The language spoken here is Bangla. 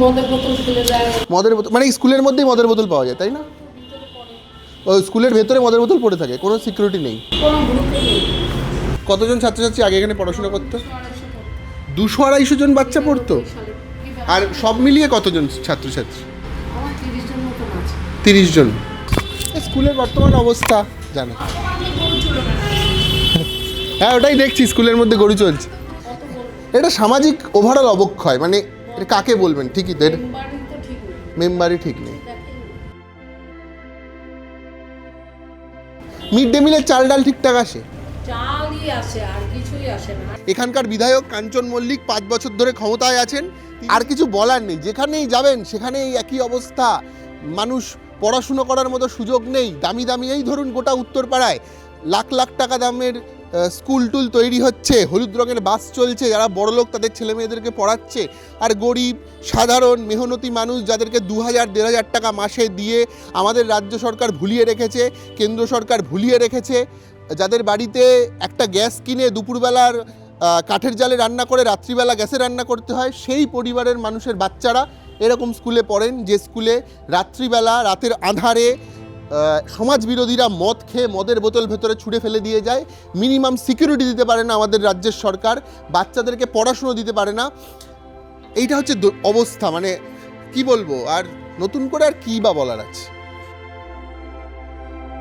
মদের বোতল ফেলে দেয়। মদের বোতল মানে স্কুলের মধ্যেই মদের বোতল পাওয়া যায়, তাই না? ওই স্কুলের ভেতরে মদের বোতল পড়ে থাকে, কোনো সিকিউরিটি নেই। কোনো গ্রুপে নেই। কতজন ছাত্রছাত্রী আগে এখানে পড়াশোনা করতো? 200-250 জন বাচ্চা পড়তো। আর সব মিলিয়ে কতজন ছাত্রছাত্রী? আমার 30 জন মতন আছে। 30 জন। স্কুলের বর্তমান অবস্থা জানো? হ্যাঁ, ওটাই দেখছি, স্কুলের মধ্যে গরু চলছে। এটা সামাজিক ওভারঅল অবক্ষয়, মানে এটা কাকে বলবেন? ঠিকই তো, এটা মেম্বারই তো ঠিক নেই। মেম্বারই ঠিক নেই। মিড ডে মিলের চাল ডাল ঠিকঠাক আসে? চালই আসে, আর কিছুই আসে না। এখানকার বিধায়ক কাঞ্চন মল্লিক 5 বছর ধরে ক্ষমতায় আছেন, আর কিছু বলার নেই। যেখানেই যাবেন সেখানেই একই অবস্থা, মানুষ পড়াশুনো করার মতো সুযোগ নেই। দামি দামি, এই ধরুন গোটা উত্তরপাড়ায় লাখ লাখ টাকা দামের স্কুল টুল তৈরি হচ্ছে, হলুদ রঙের বাস চলছে, যারা বড়লোক তাদের ছেলে মেয়েদেরকে পড়াচ্ছে, আর গরিব সাধারণ মেহনতি মানুষ যাদেরকে 2000-1500 টাকা মাসে দিয়ে আমাদের রাজ্য সরকার ভুলিয়ে রেখেছে, কেন্দ্র সরকার ভুলিয়ে রেখেছে, যাদের বাড়িতে একটা গ্যাস কিনে দুপুরবেলার কাঠের জালে রান্না করে রাত্রিবেলা গ্যাসে রান্না করতে হয়, সেই পরিবারের মানুষের বাচ্চারা এরকম স্কুলে পড়েন, যে স্কুলে রাত্রিবেলা রাতের আঁধারে সমাজ বিরোধীরা মদ খেয়ে মদের বোতল ভেতরে ছুঁড়ে ফেলে দিয়ে যায়। মিনিমাম সিকিউরিটি দিতে পারে না আমাদের রাজ্যের সরকার, বাচ্চাদেরকে পড়াশুনো দিতে পারে না। এইটা হচ্ছে অবস্থা, মানে কি বলবো, আর নতুন করে আর কী বা বলার আছে।